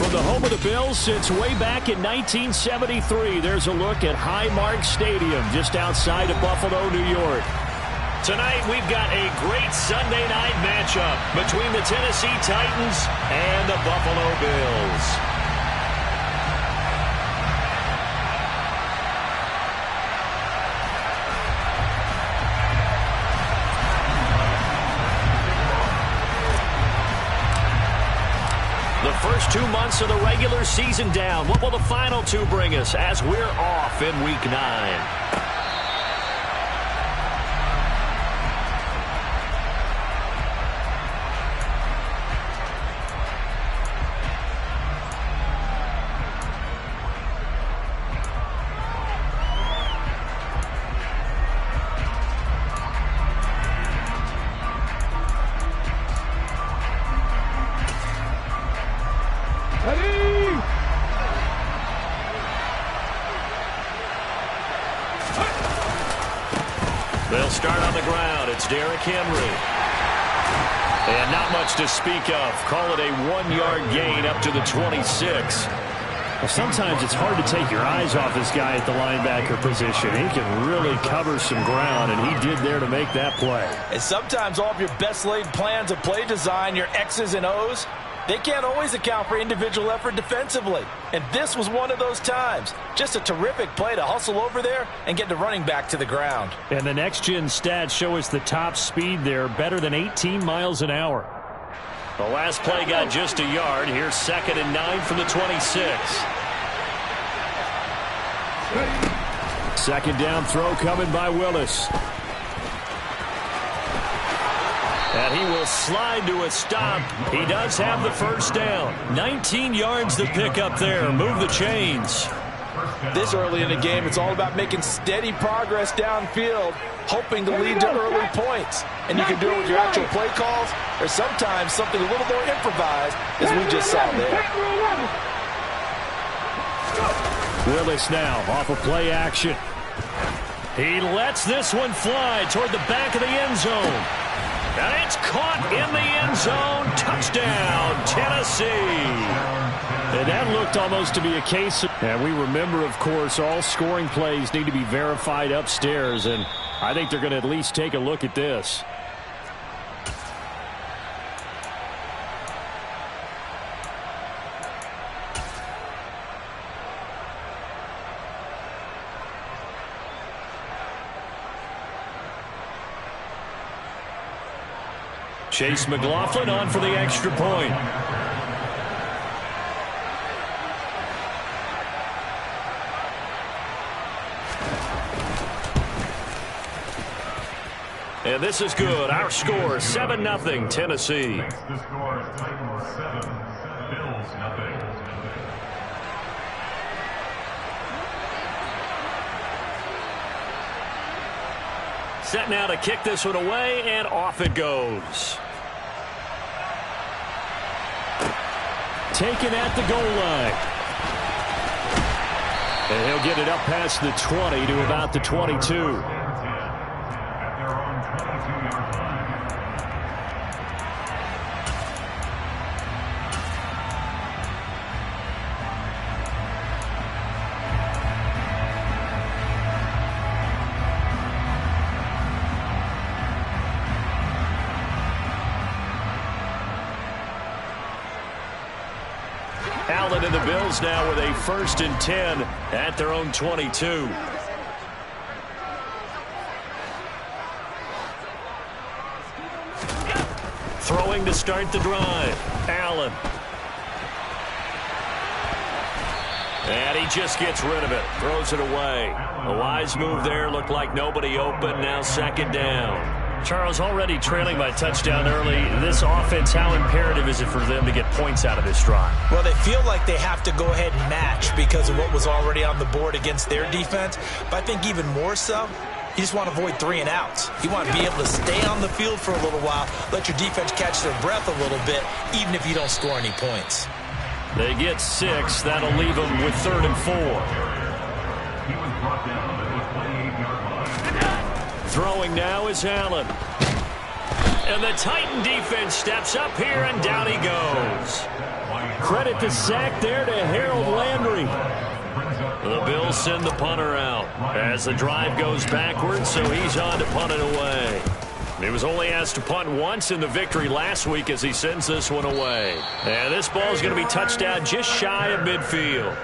From the home of the Bills since way back in 1973, there's a look at Highmark Stadium just outside of Buffalo, New York. Tonight, we've got a great Sunday night matchup between the Tennessee Titans and the Buffalo Bills. The first 2 months of the regular season down. What will the final two bring us as we're off in Week 9? They'll start on the ground. It's Derrick Henry. And not much to speak of. Call it a 1-yard gain up to the 26. Well, sometimes it's hard to take your eyes off this guy at the linebacker position. He can really cover some ground, and he did there to make that play. And sometimes all of your best laid plans of play design, your X's and O's, they can't always account for individual effort defensively. And this was one of those times. Just a terrific play to hustle over there and get the running back to the ground. And the next-gen stats show us the top speed there, better than 18 miles an hour. The last play got just a yard. Here's 2nd and 9 from the 26. Second down throw coming by Willis. And he will slide to a stop. He does have the first down. 19 yards to pick up there. Move the chains. This early in the game, it's all about making steady progress downfield, hoping to lead to early points. And you can do it with your actual play calls, or sometimes something a little more improvised, as we just saw there. Willis now off of play action. He lets this one fly toward the back of the end zone. And it's caught in the end zone. Touchdown, Tennessee. And that looked almost to be a case of... And we remember, of course, all scoring plays need to be verified upstairs. And I think they're going to at least take a look at this. Chase McLaughlin on for the extra point. And this is good. Our score, 7-0, Tennessee. The score is Titans 7, Bills 0. Set now to kick this one away, and off it goes. Taken at the goal line. And he'll get it up past the 20 to about the 22. Allen and the Bills now with a 1st and 10 at their own 22. Throwing to start the drive. Allen. And he just gets rid of it. Throws it away. A wise move there. Looked like nobody open. Now 2nd down. Charles, already trailing by touchdown early. This offense, how imperative is it for them to get points out of this drive? Well, they feel like they have to go ahead and match because of what was already on the board against their defense. But I think even more so, you just want to avoid 3 and outs. You want to be able to stay on the field for a little while, let your defense catch their breath a little bit, even if you don't score any points. They get 6. That'll leave them with 3rd and 4. He was brought down at the 28-yard line. Throwing now is Allen. And the Titan defense steps up here, and down he goes. Credit the sack there to Harold Landry. The Bills send the punter out as the drive goes backwards, so he's on to punt it away. He was only asked to punt once in the victory last week as he sends this one away. And this ball is going to be touched down just shy of midfield.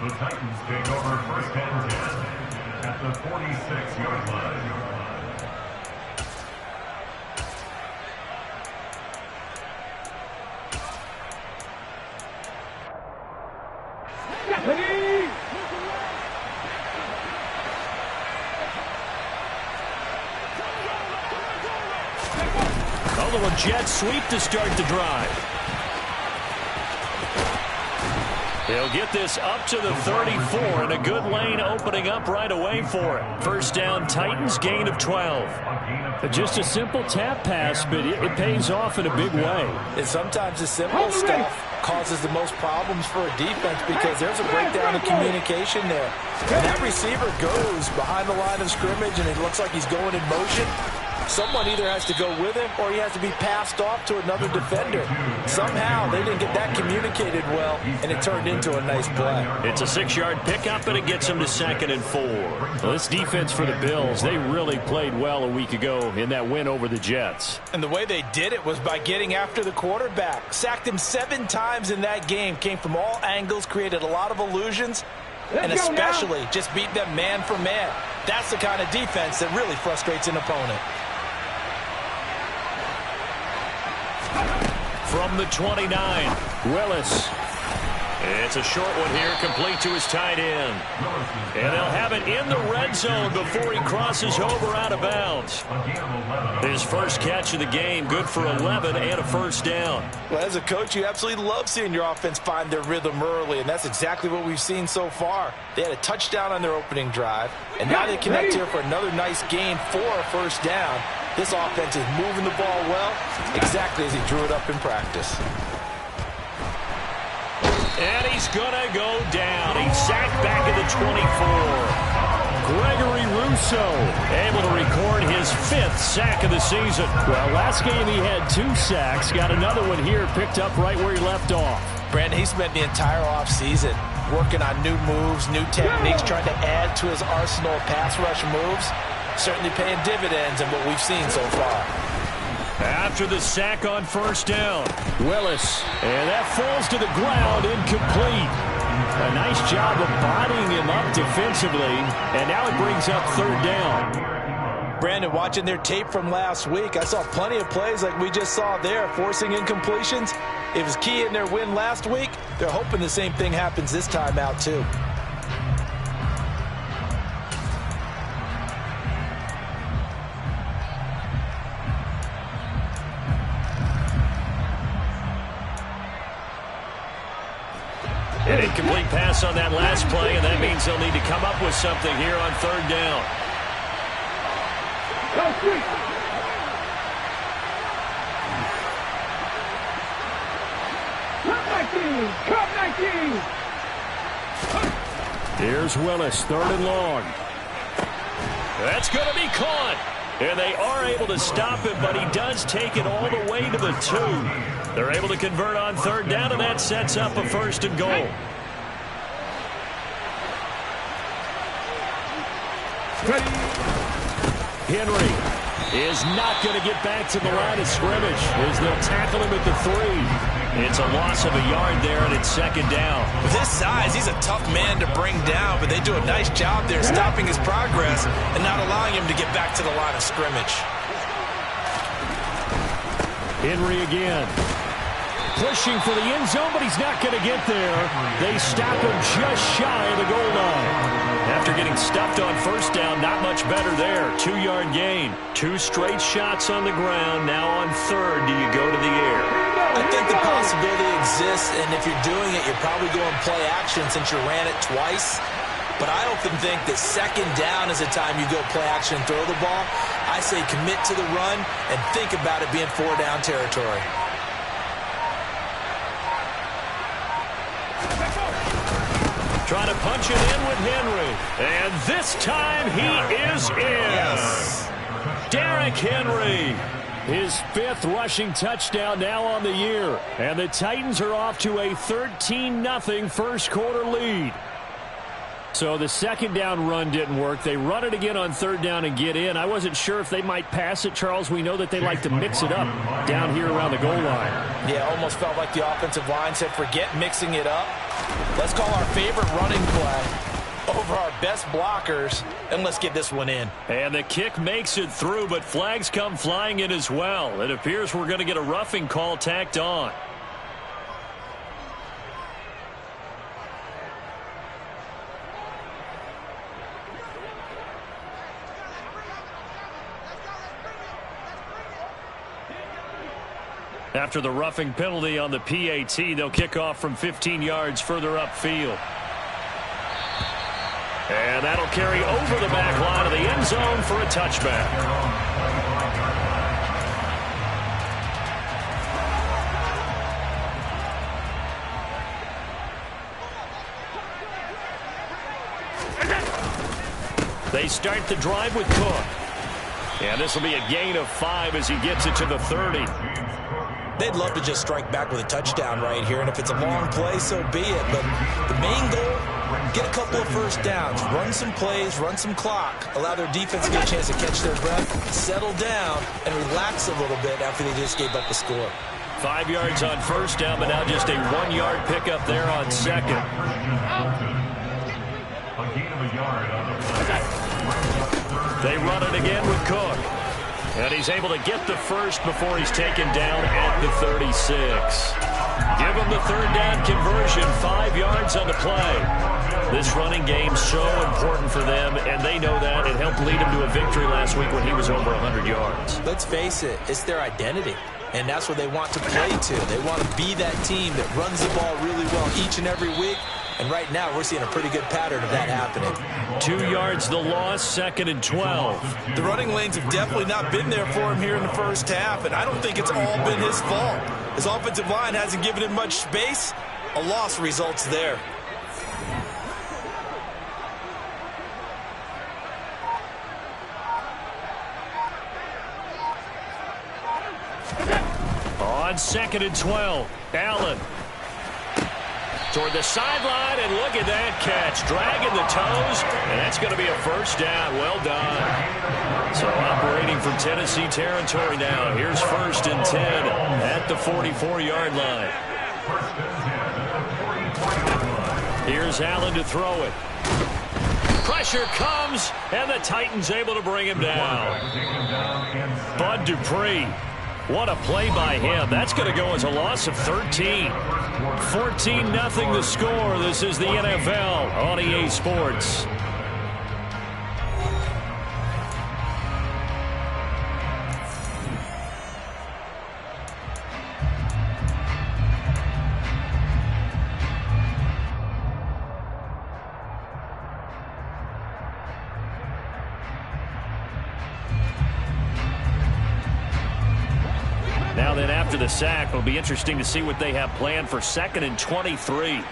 The Titans take over first and 10 at the 46-yard line. A little jet sweep to start the drive. He'll get this up to the 34, and a good lane opening up right away for it. First down, Titans, gain of 12. Just a simple tap pass, but it pays off in a big way. And sometimes the simple stuff causes the most problems for a defense because there's a breakdown in communication there. And that receiver goes behind the line of scrimmage, and it looks like he's going in motion. Someone either has to go with him or he has to be passed off to another defender. Somehow they didn't get that communicated well, and it turned into a nice play. It's a 6-yard pickup, and it gets him to 2nd and 4. Well, this defense for the Bills, they really played well a week ago in that win over the Jets. And the way they did it was by getting after the quarterback. Sacked him 7 times in that game. Came from all angles, created a lot of illusions, and especially just beat them man for man. That's the kind of defense that really frustrates an opponent. From the 29, Willis. It's a short one here, complete to his tight end. And they'll have it in the red zone before he crosses over out of bounds. His first catch of the game, good for 11 and a first down. Well, as a coach, you absolutely love seeing your offense find their rhythm early, and that's exactly what we've seen so far. They had a touchdown on their opening drive, and now they connect here for another nice gain for a first down. This offense is moving the ball well, exactly as he drew it up in practice. And he's going to go down. He's sacked back at the 24. Gregory Rousseau able to record his 5th sack of the season. Well, last game he had 2 sacks. Got another one here picked up right where he left off. Brandon, he spent the entire offseason working on new moves, new techniques, trying to add to his arsenal of pass rush moves. Certainly paying dividends in what we've seen so far. After the sack on first down, Willis, and that falls to the ground, incomplete. A nice job of bodying him up defensively, and now it brings up 3rd down. Brandon, watching their tape from last week, I saw plenty of plays like we just saw there, forcing incompletions. It was key in their win last week. They're hoping the same thing happens this time out, too. An incomplete pass on that last play, and that means they'll need to come up with something here on 3rd down. Here's Willis, 3rd and long. That's going to be caught. And they are able to stop him, but he does take it all the way to the 2. They're able to convert on 3rd down, and that sets up a 1st and goal. Henry is not going to get back to the line of scrimmage as they'll tackle him at the 3. It's a loss of a yard there, and it's 2nd down. With his size, he's a tough man to bring down, but they do a nice job there stopping his progress and not allowing him to get back to the line of scrimmage. Henry again. Pushing for the end zone, but he's not going to get there. They stop him just shy of the goal line. After getting stuffed on first down, not much better there. 2-yard gain. 2 straight shots on the ground. Now on 3rd, do you go to the air? I think the possibility exists, and if you're doing it, you're probably going play action since you ran it twice. But I often think that 2nd down is the time you go play action and throw the ball. I say commit to the run and think about it being 4-down territory. Trying to punch it in with Henry. And this time he is in. Yes. Derrick Henry His 5th rushing touchdown now on the year. And the Titans are off to a 13-0 first quarter lead. So the second down run didn't work. They run it again on third down and get in. I wasn't sure if they might pass it, Charles. We know that they like to mix it up down here around the goal line. Yeah, almost felt like the offensive line said, forget mixing it up. Let's call our favorite running play over our best blockers, and let's get this one in. And the kick makes it through, but flags come flying in as well. It appears we're going to get a roughing call tacked on. After the roughing penalty on the PAT, they'll kick off from 15 yards further upfield. And that'll carry over the back line of the end zone for a touchback. They start the drive with Cook. And this will be a gain of 5 as he gets it to the 30. They'd love to just strike back with a touchdown right here, and if it's a long play, so be it. But the main goal, get a couple of first downs, run some plays, run some clock, allow their defense to get a chance to catch their breath, settle down, and relax a little bit after they just gave up the score. 5 yards on first down, but now just a 1-yard pickup there on second. They run it again with Cook. And he's able to get the first before he's taken down at the 36. Give him the third down conversion, 5 yards on the play. This running game so important for them, and they know that. It helped lead him to a victory last week when he was over 100 yards. Let's face it, it's their identity, and that's what they want to play to. They want to be that team that runs the ball really well each and every week. And right now, we're seeing a pretty good pattern of that happening. 2 yards the loss, 2nd and 12. The running lanes have definitely not been there for him here in the first half, and I don't think it's all been his fault. His offensive line hasn't given him much space. A loss results there. On 2nd and 12, Allen. Toward the sideline, and look at that catch. Dragging the toes, and that's going to be a first down. Well done. So operating from Tennessee territory now. Here's 1st and 10 at the 44-yard line. Here's Allen to throw it. Pressure comes, and the Titans able to bring him down. Bud Dupree. What a play by him. That's going to go as a loss of 13. 14-0 the score. This is the NFL on EA Sports. Now then, after the sack, it'll be interesting to see what they have planned for 2nd and 23.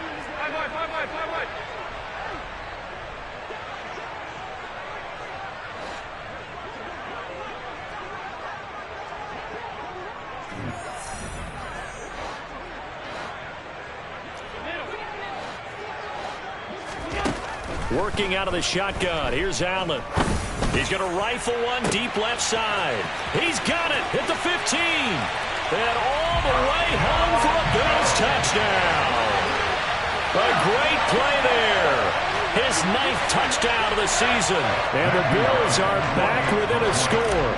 Working out of the shotgun. Here's Allen. He's going to rifle one deep left side. He's got it at the 15. And all the way home for a Bills touchdown. A great play there. His 9th touchdown of the season. And the Bills are back within a score.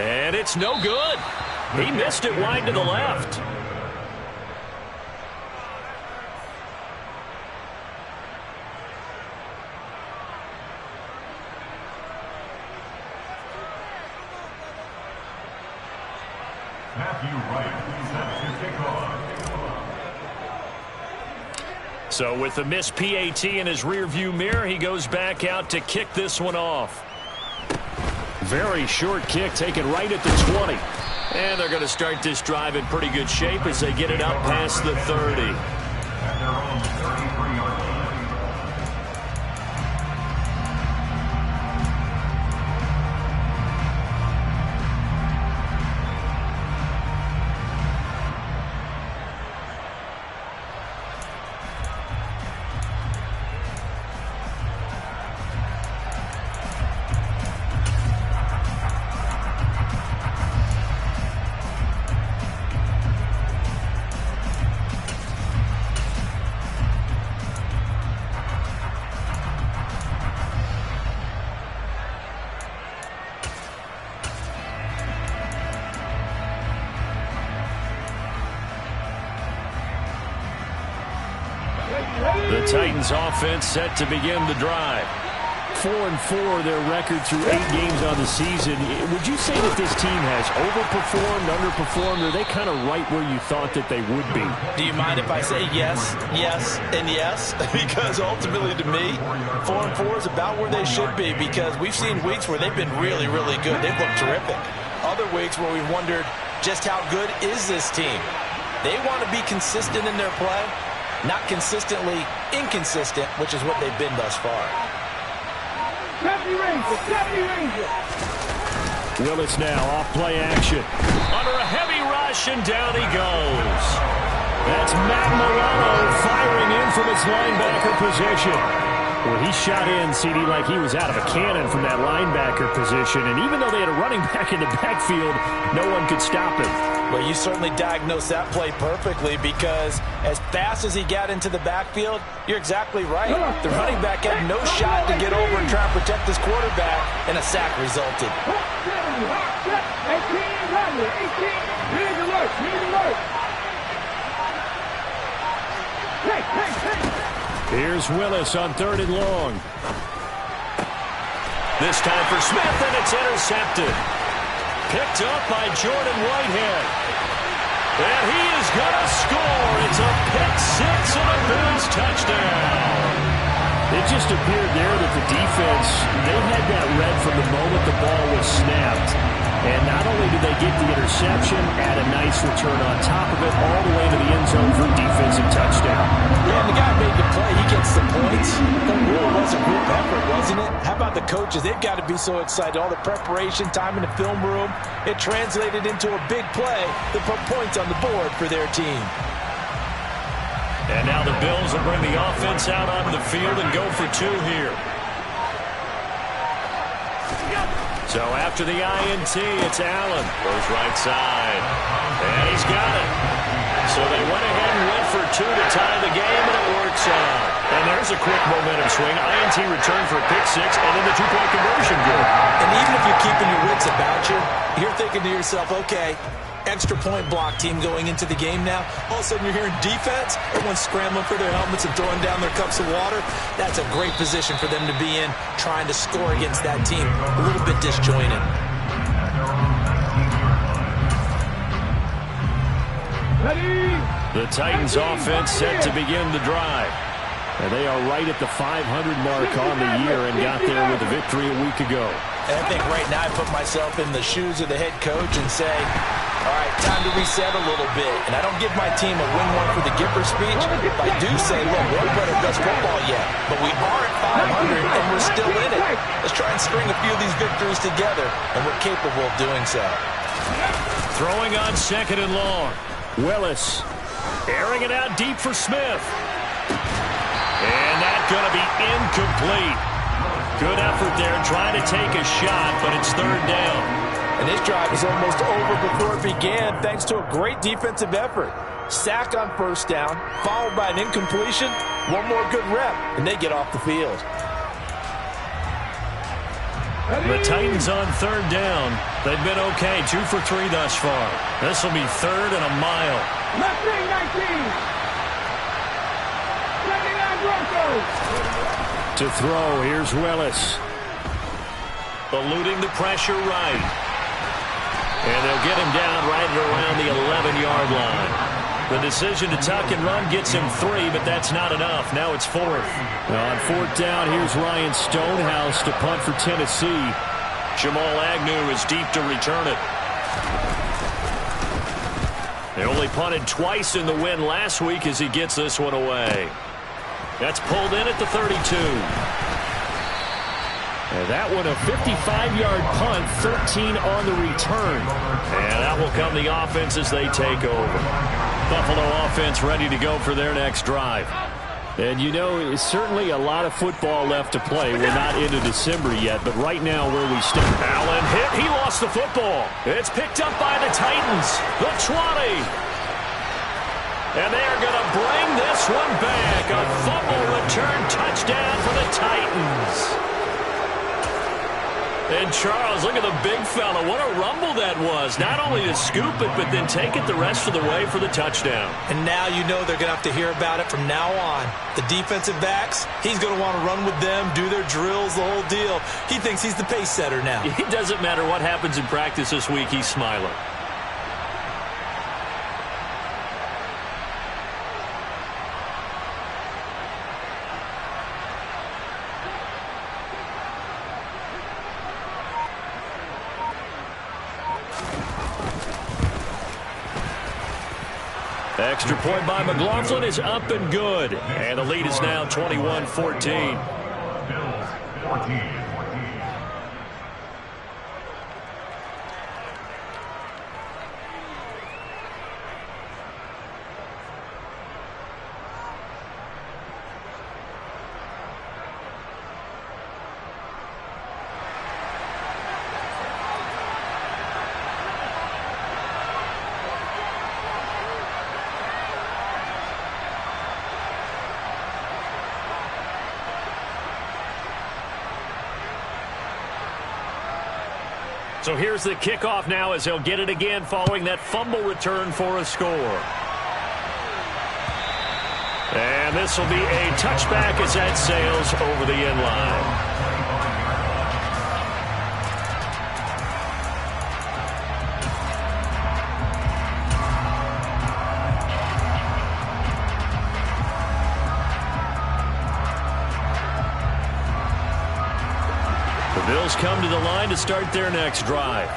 And it's no good. He missed it wide to the left. So with the missed PAT in his rearview mirror, he goes back out to kick this one off. Very short kick taken right at the 20. And they're going to start this drive in pretty good shape as they get it up past the 30. At their own 33-yard line. Titans offense set to begin the drive. 4-4 their record through 8 games on the season. Would you say that this team has overperformed, underperformed, or are they kind of right where you thought that they would be? Do you mind if I say yes, yes, and yes? Because ultimately to me, 4-4 is about where they should be, because we've seen weeks where they've been really, really good. They've looked terrific. Other weeks where we wondered just how good is this team. They want to be consistent in their play, not consistently inconsistent, which is what they've been thus far. Willis now off play action. Under a heavy rush, and down he goes. That's Matt Milano firing in from his linebacker position. Well, he shot in, CD, like he was out of a cannon from that linebacker position. And even though they had a running back in the backfield, no one could stop him. Well, you certainly diagnosed that play perfectly, because as fast as he got into the backfield, you're exactly right. The running back had no shot to get over and try and protect his quarterback, and a sack resulted. Here's Willis on 3rd and long. This time for Smith, and it's intercepted. Picked up by Jordan Whitehead. And he is going to score. It's a pick six and a Bills touchdown. It just appeared there that the defense, they had that read from the moment the ball was snapped. And not only did they get the interception, add a nice return on top of it, all the way to the end zone for a defensive touchdown. Yeah, and the guy made the play. He gets the points. That really was a group effort, wasn't it? How about the coaches? They've got to be so excited. All the preparation time in the film room, it translated into a big play that put points on the board for their team. And now the Bills will bring the offense out onto the field and go for 2 here. So after the INT, it's Allen. Goes right side. And he's got it. So they went ahead and went for 2 to tie the game, and it works out. And there's a quick momentum swing. INT return for a pick six, and then the 2-point conversion good. And even if you're keeping your wits about you, you're thinking to yourself, okay, extra point block team going into the game now. All of a sudden you're hearing defense. Everyone's scrambling for their helmets and throwing down their cups of water. That's a great position for them to be in, trying to score against that team. A little bit disjointed. The Titans offense set to begin the drive. And they are right at the 500 mark on the year and got there with a victory a week ago. And I think right now I put myself in the shoes of the head coach and say, all right, time to reset a little bit. And I don't give my team a win one for the Gipper speech. I do say, look, we haven't played our best football yet, but we are at 500 and we're still in it. Let's try and string a few of these victories together, and we're capable of doing so. Throwing on 2nd and long. Willis airing it out deep for Smith. And that's going to be incomplete. Good effort there, trying to take a shot, but it's 3rd down. And this drive is almost over before it began, thanks to a great defensive effort. Sack on 1st down, followed by an incompletion, one more good rep, and they get off the field. The Titans on 3rd down. They've been okay, 2 for 3 thus far. This will be 3rd and a mile. Left wing 19. To throw, here's Willis. Eluding the pressure right. And they'll get him down right at around the 11-yard line. The decision to tuck and run gets him 3, but that's not enough. Now it's 4th. On 4th down, here's Ryan Stonehouse to punt for Tennessee. Jamal Agnew is deep to return it. They only punted twice in the win last week as he gets this one away. That's pulled in at the 32. And that one a 55-yard punt, 13 on the return. And that will come the offense as they take over. Buffalo offense ready to go for their next drive. And you know, it's certainly a lot of football left to play. We're not into December yet, but right now where we stand. Allen hit. He lost the football. It's picked up by the Titans. The 20. And they are going to bring this one back. A fumble return touchdown for the Titans. And Charles, look at the big fella. What a rumble that was. Not only to scoop it, but then take it the rest of the way for the touchdown. And now you know they're going to have to hear about it from now on. The defensive backs, he's going to want to run with them, do their drills, the whole deal. He thinks he's the pace setter now. It doesn't matter what happens in practice this week, he's smiling. Extra point by McLaughlin is up and good. And the lead is now 21-14. Bills 14. So here's the kickoff now as they'll get it again following that fumble return for a score. And this will be a touchback as that sails over the end line. Bills come to the line to start their next drive.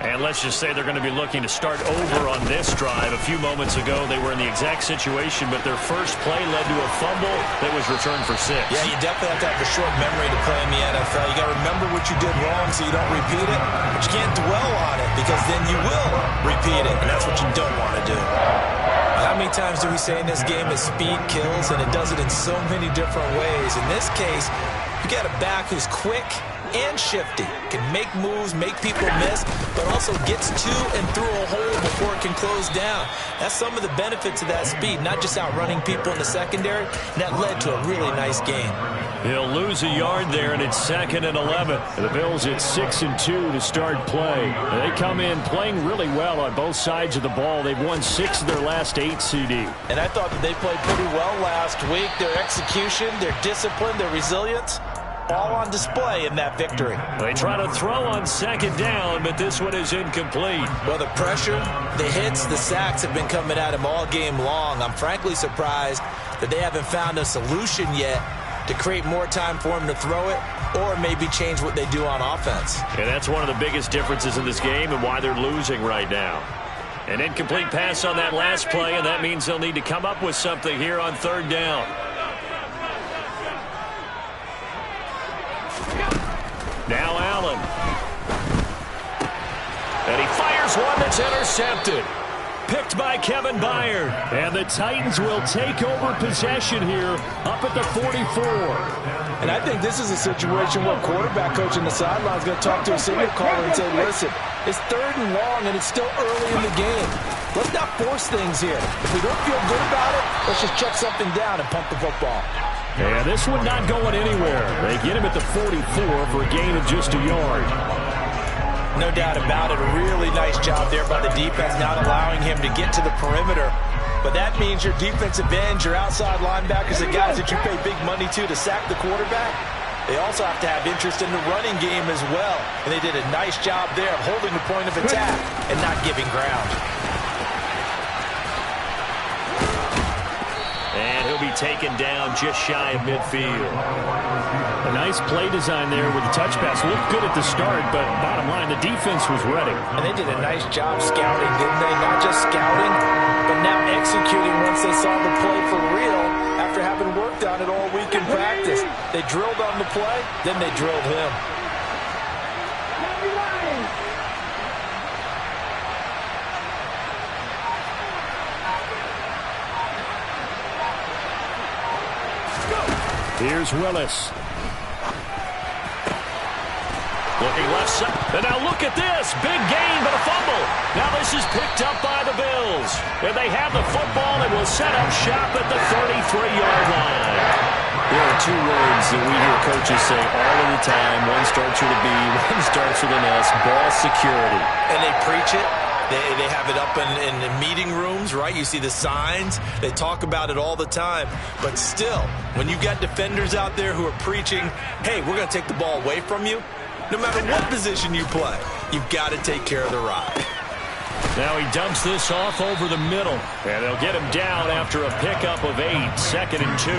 And let's just say they're going to be looking to start over on this drive. A few moments ago, they were in the exact situation, but their first play led to a fumble that was returned for 6. Yeah, you definitely have to have a short memory to play in the NFL. You got to remember what you did wrong so you don't repeat it, but you can't dwell on it because then you will repeat it, and that's what you don't want to do. How many times do we say in this game that speed kills, and it does it in so many different ways? In this case, you got a back who's quick and shifty, can make moves, make people miss, but also gets to and through a hole before it can close down. That's some of the benefits of that speed, not just outrunning people in the secondary, and that led to a really nice game. He'll lose a yard there, and it's 2nd and 11. The Bills at 6-2 to start play. They come in playing really well on both sides of the ball. They've won 6 of their last 8 CD. And I thought that they played pretty well last week. Their execution, their discipline, their resilience, all on display in that victory. They try to throw on 2nd down, but this one is incomplete. Well, the pressure, the hits, the sacks have been coming at him all game long. I'm frankly surprised that they haven't found a solution yet to create more time for him to throw it or maybe change what they do on offense. And that's one of the biggest differences in this game and why they're losing right now. An incomplete pass on that last play, and that means they'll need to come up with something here on 3rd down. Now Allen. And he fires one that's intercepted. Picked by Kevin Byard. And the Titans will take over possession here up at the 44. And I think this is a situation where quarterback coach in the sideline is going to talk to a signal caller and say, listen, it's 3rd and long and it's still early in the game. Let's not force things here. If we don't feel good about it, let's just check something down and pump the football. And this one not going anywhere. They get him at the 44 for a gain of just a yard. No doubt about it. A really nice job there by the defense, not allowing him to get to the perimeter. But that means your defensive ends, your outside linebackers, the guys that you pay big money to sack the quarterback, they also have to have interest in the running game as well. And they did a nice job there of holding the point of attack and not giving ground. And he'll be taken down just shy of midfield. A nice play design there with the touch pass. Looked good at the start, but bottom line, the defense was ready. And they did a nice job scouting, didn't they? Not just scouting, but now executing once they saw the play for real after having worked on it all week in practice. They drilled on the play, then they drilled him. Here's Willis. Looking left side. And now look at this. Big gain, but a fumble. Now this is picked up by the Bills. And they have the football and will set up shop at the 33-yard line. There are two words that we hear coaches say all of the time. One starts with a B, one starts with an S, ball security. And they preach it. They have it up in the meeting rooms, right? You see the signs. They talk about it all the time. But still, when you got defenders out there who are preaching, hey, we're going to take the ball away from you, no matter what position you play, you've got to take care of the rock. Now he dumps this off over the middle, and they'll get him down after a pickup of 8, 2nd and 2.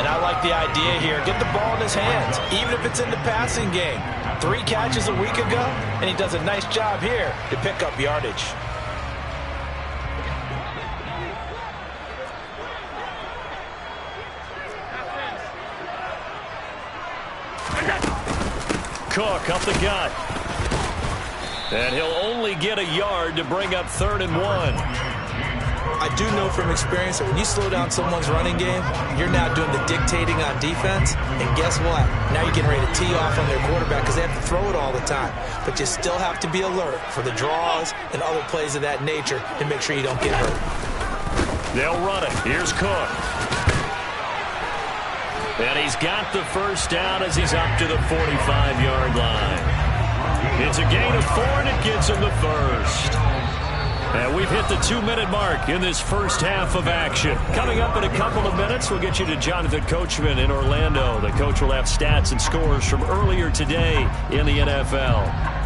And I like the idea here. Get the ball in his hands, even if it's in the passing game. 3 catches a week ago, and he does a nice job here to pick up yardage. Cook up the gut. And he'll only get a yard to bring up 3rd and 1. I do know from experience that when you slow down someone's running game, you're now doing the dictating on defense. And guess what? Now you're getting ready to tee off on their quarterback because they have to throw it all the time. But you still have to be alert for the draws and other plays of that nature to make sure you don't get hurt. They'll run it. Here's Cook. And he's got the first down as he's up to the 45-yard line. It's a gain of 4, and it gives him the first. And we've hit the 2-minute mark in this first half of action. Coming up in a couple of minutes, we'll get you to Jonathan Coachman in Orlando. The coach will have stats and scores from earlier today in the NFL.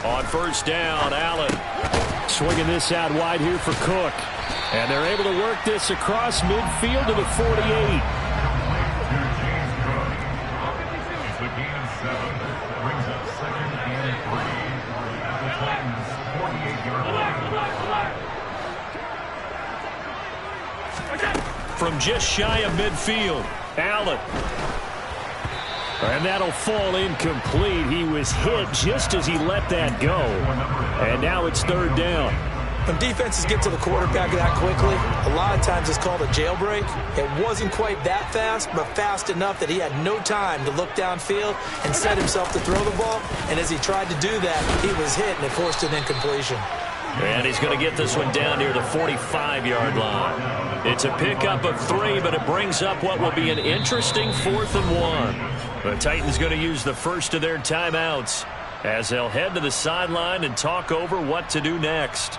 On first down, Allen swinging this out wide here for Cook. And they're able to work this across midfield to the 48. It's a gain of 7. Brings up 2nd and 3 at the Titans' 48-yard line. From just shy of midfield, Allen. And that'll fall incomplete. He was hit just as he let that go. And now it's 3rd down. When defenses get to the quarterback that quickly, a lot of times it's called a jailbreak. It wasn't quite that fast, but fast enough that he had no time to look downfield and set himself to throw the ball. And as he tried to do that, he was hit, and it forced an incompletion. And he's going to get this one down near the 45-yard line. It's a pickup of 3, but it brings up what will be an interesting 4th and 1. The Titans going to use the first of their timeouts as they'll head to the sideline and talk over what to do next.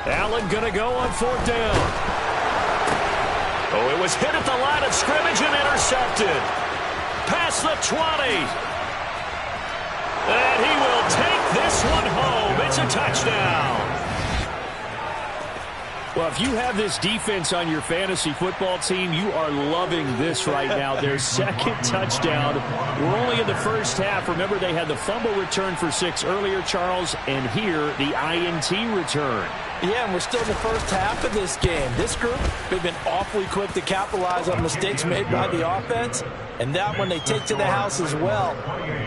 Allen going to go on 4th down. Oh, it was hit at the line of scrimmage and intercepted. Past the 20. And he will take this one home. It's a touchdown. Well, if you have this defense on your fantasy football team, you are loving this right now. Their second touchdown. We're only in the first half. Remember, they had the fumble return for 6 earlier, Charles, and here the INT return. Yeah, and we're still in the first half of this game. This group, they've been awfully quick to capitalize on mistakes made by the offense, and that one they take to the house as well.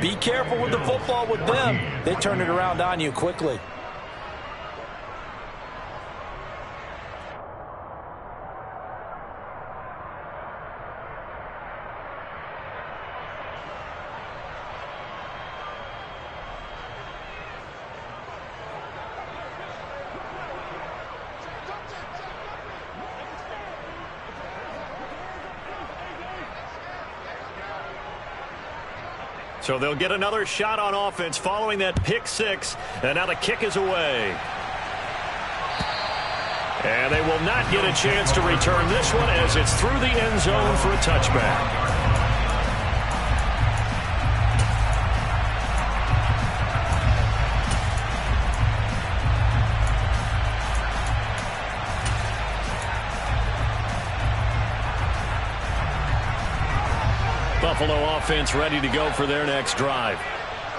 Be careful with the football with them. They turn it around on you quickly. So they'll get another shot on offense following that pick 6. And now the kick is away. And they will not get a chance to return this one as it's through the end zone for a touchback. Buffalo offense ready to go for their next drive.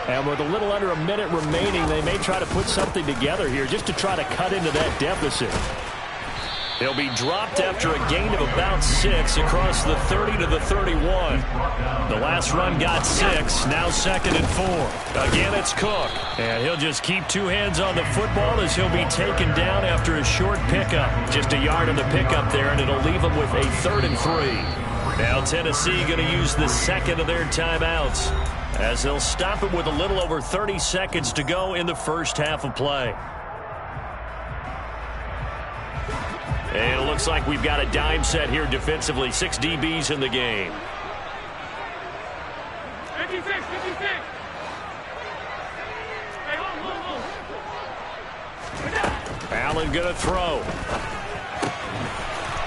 And with a little under a minute remaining, they may try to put something together here just to try to cut into that deficit. They'll be dropped after a gain of about 6 across the 30 to the 31. The last run got 6, now 2nd and 4. Again, it's Cook. And he'll just keep 2 hands on the football as he'll be taken down after a short pickup. Just a yard on the pickup there, and it'll leave him with a 3rd and 3. Now Tennessee going to use the second of their timeouts as they'll stop it with a little over 30 seconds to go in the first half of play. And it looks like we've got a dime set here defensively. 6 DBs in the game. 56, 56. Hey, hold. Allen going to throw.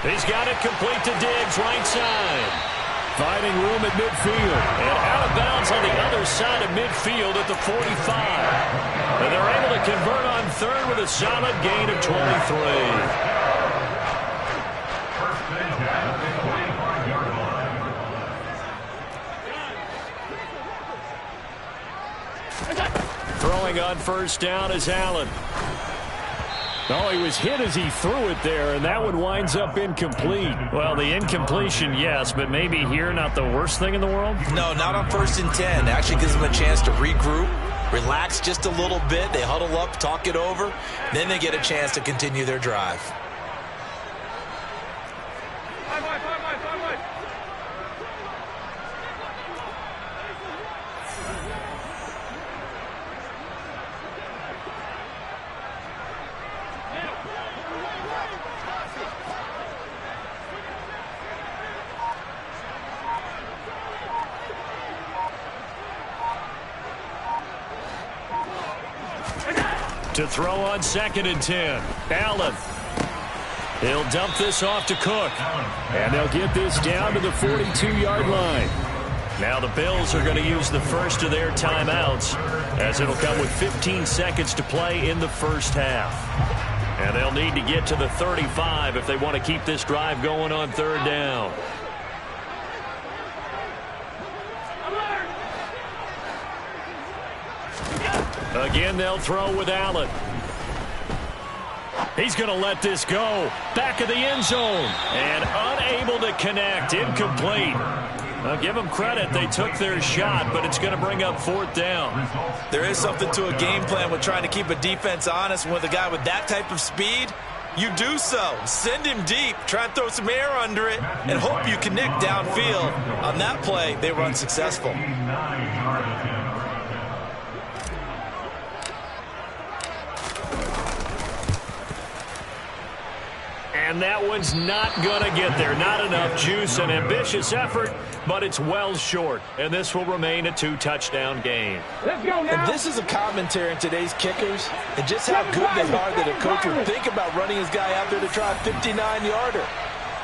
He's got it complete to Diggs, right side. Finding room at midfield. And out of bounds on the other side of midfield at the 45. And they're able to convert on 3rd with a solid gain of 23. Throwing on 1st down is Allen. Oh, he was hit as he threw it there, and that one winds up incomplete. Well, the incompletion, yes, but maybe here not the worst thing in the world? No, not on 1st and 10. Actually gives them a chance to regroup, relax just a little bit. They huddle up, talk it over. Then they get a chance to continue their drive. To throw on 2nd and 10. Allen. He'll dump this off to Cook. And they'll get this down to the 42-yard line. Now the Bills are going to use the first of their timeouts as it'll come with 15 seconds to play in the first half. And they'll need to get to the 35 if they want to keep this drive going on 3rd down. Again, they'll throw with Allen. He's going to let this go. Back of the end zone. And unable to connect. Incomplete. I'll give them credit. They took their shot, but it's going to bring up 4th down. There is something to a game plan with trying to keep a defense honest. With a guy with that type of speed, you do so. Send him deep. Try and throw some air under it and hope you connect downfield. On that play, they were unsuccessful. And that one's not going to get there. Not enough juice. An ambitious effort, but it's well short. And this will remain a 2-touchdown game. Let's go now. And this is a commentary on today's kickers and just how good they are that a coach would think about running his guy out there to try a 59-yarder.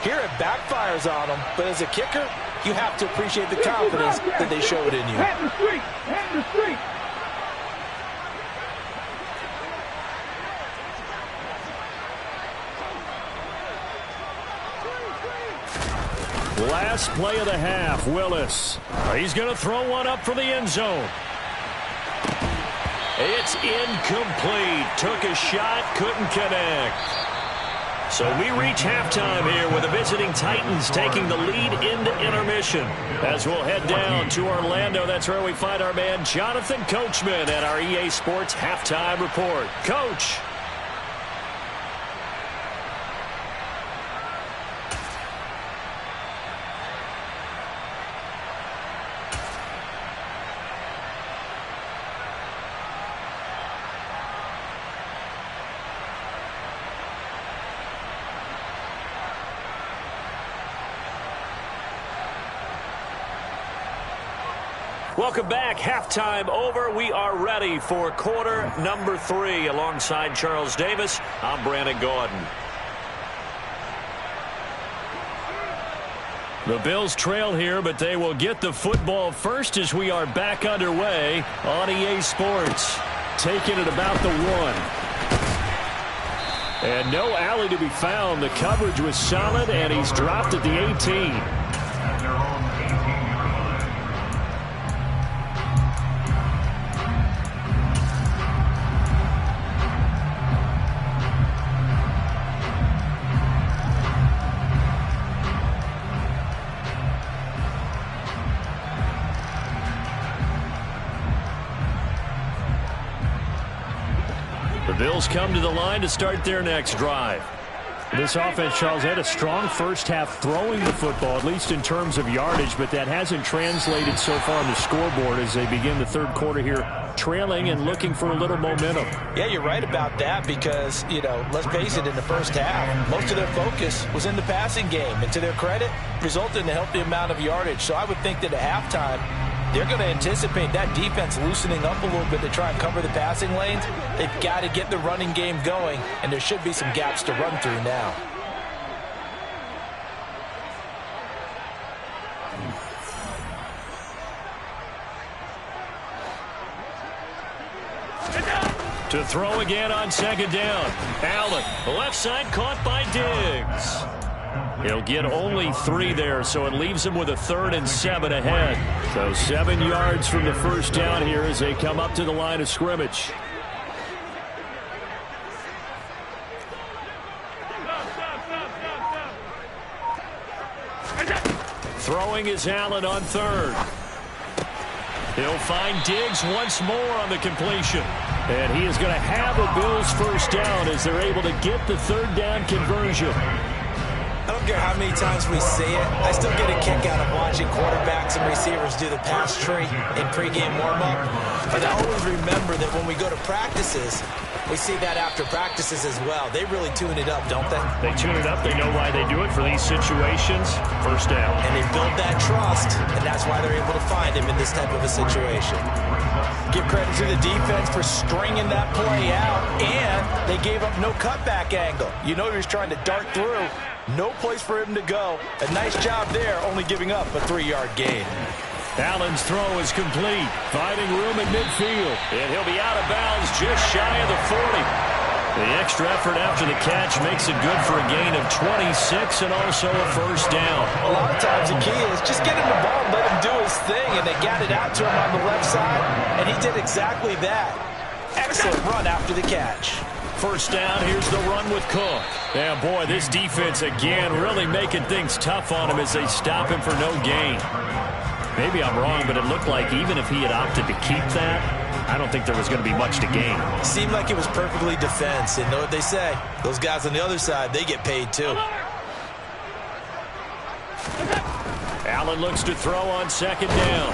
Here it backfires on him, but as a kicker, you have to appreciate the confidence that they showed in you. Head the street. Head the street. last play of the half. Willis. He's going to throw one up for the end zone. It's incomplete. Took a shot, couldn't connect. So we reach halftime here with the visiting Titans taking the lead into intermission. As we'll head down to Orlando, that's where we find our man Jonathan Coachman at our EA Sports Halftime Report. Coach. Welcome back. Halftime over. We are ready for quarter number 3. Alongside Charles Davis, I'm Brandon Gordon. The Bills trail here, but they will get the football first as we are back underway on EA Sports. Taking it about the 1. And no alley to be found. The coverage was solid, and he's dropped at the 18. Bills come to the line to start their next drive. This offense, Charles, had a strong first half throwing the football, at least in terms of yardage, but that hasn't translated so far on the scoreboard as they begin the third quarter here, trailing and looking for a little momentum. Yeah, you're right about that because, let's face it, in the first half, most of their focus was in the passing game. And to their credit, resulted in a healthy amount of yardage. So I would think that at halftime, they're going to anticipate that defense loosening up a little bit to try and cover the passing lanes. They've got to get the running game going, and there should be some gaps to run through now. To throw again on second down. Allen, the left side caught by Diggs. He'll get only 3 there, so it leaves him with a 3rd and 7 ahead. So 7 yards from the first down here as they come up to the line of scrimmage. Throwing is Allen on 3rd. He'll find Diggs once more on the completion. And he is going to have a Bills first down as they're able to get the 3rd down conversion. I don't care how many times we see it. I still get a kick out of watching quarterbacks and receivers do the pass tree in pregame warm-up. But I always remember that when we go to practices, we see that after practices as well. They really tune it up, don't they? They tune it up. They know why they do it for these situations. First down. And they build that trust, and that's why they're able to find him in this type of a situation. Give credit to the defense for stringing that play out, and they gave up no cutback angle. You know he was trying to dart through. No place for him to go. A nice job there, only giving up a 3-yard gain. Allen's throw is complete, finding room in midfield. And he'll be out of bounds just shy of the 40. The extra effort after the catch makes it good for a gain of 26 and also a first down. A lot of times the key is just get him the ball and let him do his thing, and they got it out to him on the left side, and he did exactly that. Excellent run after the catch. First down, here's the run with Cook. Yeah, boy, this defense again really making things tough on him as they stop him for no gain. Maybe I'm wrong, but it looked like even if he had opted to keep that, I don't think there was going to be much to gain. Seemed like it was perfectly defense, and know what they say. Those guys on the other side, they get paid too. Allen looks to throw on second down.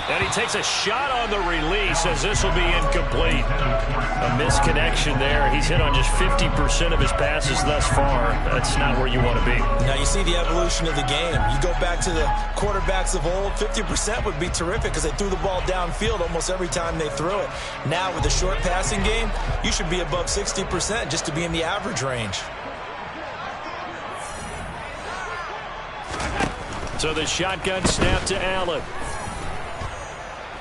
And he takes a shot on the release as this will be incomplete. A misconnection there. He's hit on just 50% of his passes thus far. That's not where you want to be. Now you see the evolution of the game. You go back to the quarterbacks of old, 50% would be terrific because they threw the ball downfield almost every time they threw it. Now with the short passing game, you should be above 60% just to be in the average range. So the shotgun snap to Allen.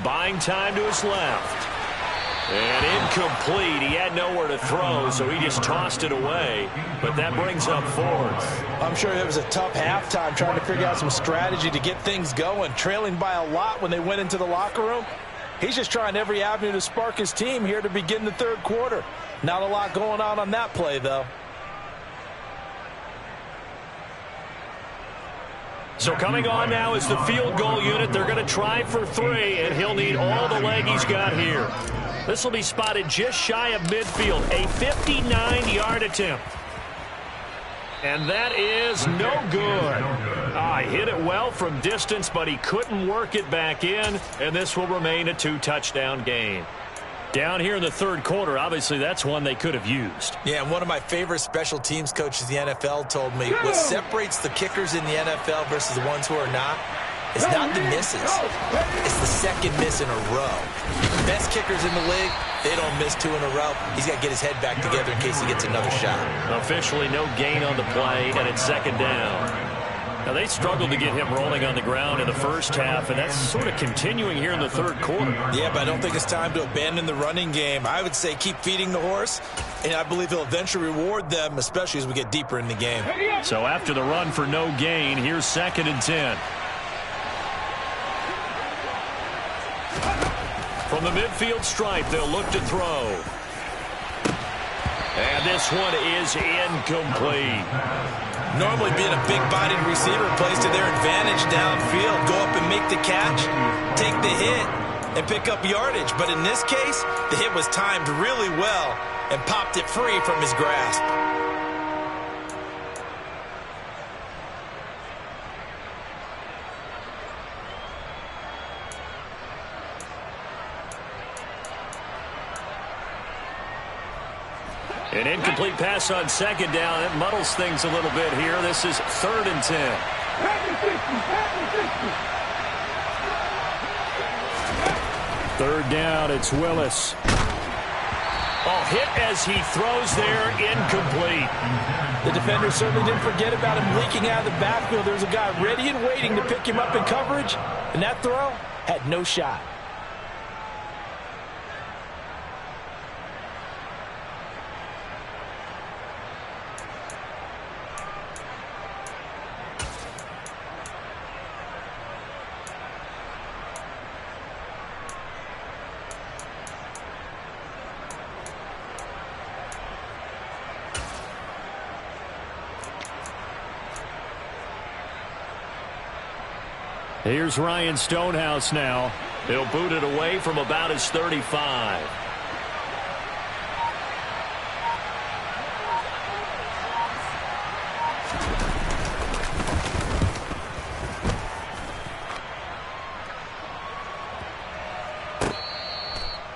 Buying time to his left. And incomplete. He had nowhere to throw, so he just tossed it away. But that brings up fourth. I'm sure it was a tough halftime trying to figure out some strategy to get things going. Trailing by a lot when they went into the locker room. He's just trying every avenue to spark his team here to begin the third quarter. Not a lot going on that play, though. So coming on now is the field goal unit. They're going to try for three, and he'll need all the leg he's got here. This will be spotted just shy of midfield. A 59-yard attempt. And that is no good. He hit it well from distance, but he couldn't work it back in, and this will remain a 2-touchdown game. Down here in the third quarter, obviously that's one they could have used. Yeah, and one of my favorite special teams coaches in the NFL told me what separates the kickers in the NFL versus the ones who are not is not the misses. It's the second miss in a row. The best kickers in the league, they don't miss two in a row. He's got to get his head back together in case he gets another shot. Officially no gain on the play, and it's second down. Now, they struggled to get him rolling on the ground in the first half, and that's sort of continuing here in the third quarter. Yeah, but I don't think it's time to abandon the running game. I would say keep feeding the horse, and I believe he'll eventually reward them, especially as we get deeper in the game. So after the run for no gain, here's 2nd and 10. From the midfield stripe, they'll look to throw. And this one is incomplete. Normally being a big-bodied receiver plays to their advantage downfield. Go up and make the catch, take the hit, and pick up yardage. But in this case, the hit was timed really well and popped it free from his grasp. An incomplete pass on second down. It muddles things a little bit here. This is 3rd and 10. Third down, it's Willis. Hit as he throws there, incomplete. The defender certainly didn't forget about him leaking out of the backfield. There's a guy ready and waiting to pick him up in coverage, and that throw had no shot. Here's Ryan Stonehouse now. He'll boot it away from about his 35.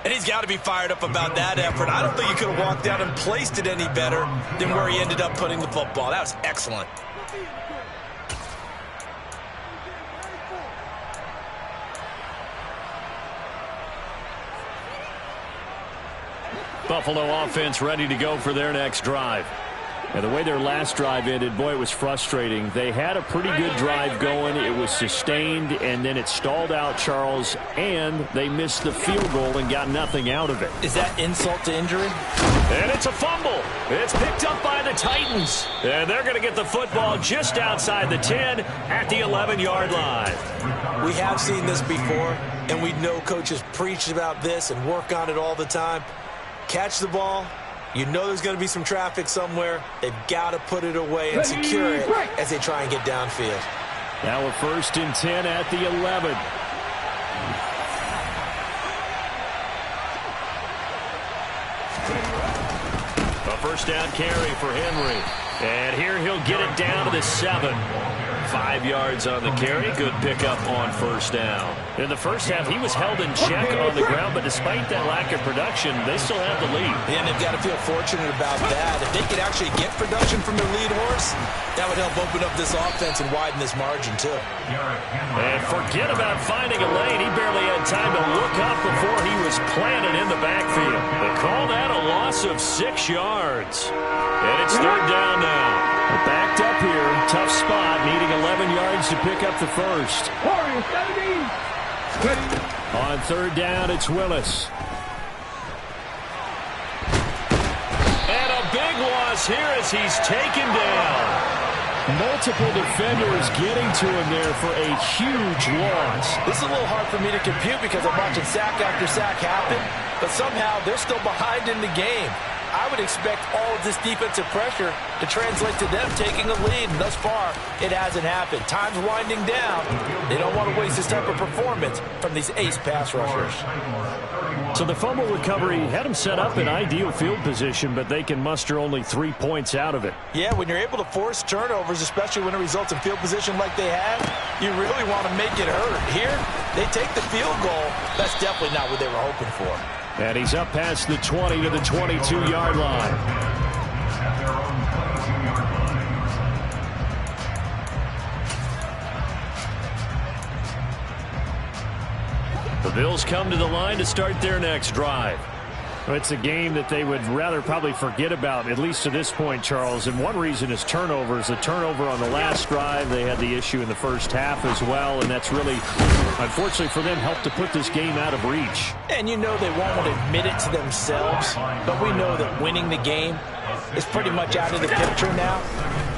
And he's got to be fired up about that effort. I don't think he could have walked out and placed it any better than where he ended up putting the football. That was excellent. Buffalo offense ready to go for their next drive. And the way their last drive ended, boy, it was frustrating. They had a pretty good drive going. It was sustained, and then it stalled out, Charles, and they missed the field goal and got nothing out of it. Is that insult to injury? And it's a fumble. It's picked up by the Titans. And they're going to get the football just outside the 10 at the 11-yard line. We have seen this before, and we know coaches preach about this and work on it all the time. Catch the ball. You know there's going to be some traffic somewhere. They've got to put it away and secure it as they try and get downfield. Now a 1st and 10 at the 11. A first down carry for Henry. And here he'll get it down to the 7. 5 yards on the carry. Good pickup on first down. In the first half, he was held in check on the ground, but despite that lack of production, they still have the lead. Yeah, and they've got to feel fortunate about that. If they could actually get production from their lead horse, that would help open up this offense and widen this margin, too. And forget about finding a lane. He barely had time to look up before he was planted in the backfield. They call that a loss of 6 yards. And it's third down now. They're backed up here. Tough spot, needing 11 yards to pick up the first. On third down, it's Willis. loss here as he's taken down. Multiple defenders getting to him there for a huge loss. This is a little hard for me to compute because I'm watching sack after sack happen, but somehow they're still behind in the game. I would expect all of this defensive pressure to translate to them taking a lead, and thus far, it hasn't happened. Time's winding down. They don't want to waste this type of performance from these ace pass rushers. So the fumble recovery had them set up in ideal field position, but they can muster only 3 points out of it. Yeah, when you're able to force turnovers, especially when it results in field position like they have, you really want to make it hurt. Here, they take the field goal. That's definitely not what they were hoping for. And he's up past the 20 to the 22-yard line. At their own 22-yard line. The Bills come to the line to start their next drive. It's a game that they would rather probably forget about, at least to this point, Charles. And one reason is turnovers. The turnover on the last drive, they had the issue in the first half as well. And that's really, unfortunately for them, helped to put this game out of reach. And you know they won't admit it to themselves, but we know that winning the game is pretty much out of the picture now.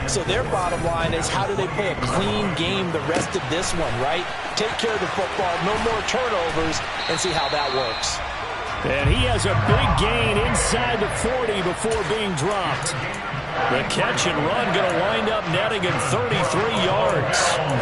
So their bottom line is, how do they play a clean game the rest of this one, right? Take care of the football, no more turnovers, and see how that works. And he has a big gain inside the 40 before being dropped. The catch and run going to wind up netting him 33 yards.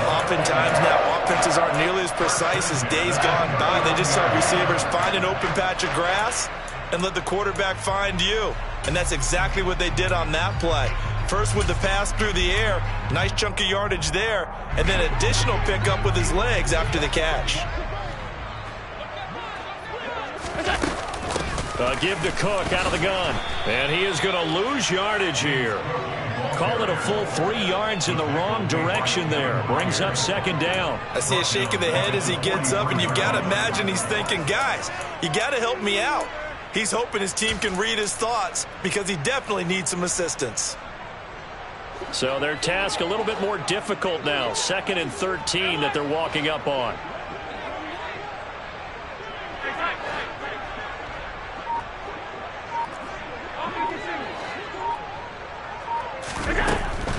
Oftentimes now, offenses aren't nearly as precise as days gone by. They just saw receivers find an open patch of grass and let the quarterback find you. And that's exactly what they did on that play. First with the pass through the air, nice chunk of yardage there, and then additional pickup with his legs after the catch. Give to Cook out of the gun. And he is going to lose yardage here. Call it a full 3 yards in the wrong direction there. Brings up second down. I see a shake of the head as he gets up, and you've got to imagine he's thinking, guys, you got to help me out. He's hoping his team can read his thoughts because he definitely needs some assistance. So their task a little bit more difficult now. 2nd and 13 that they're walking up on.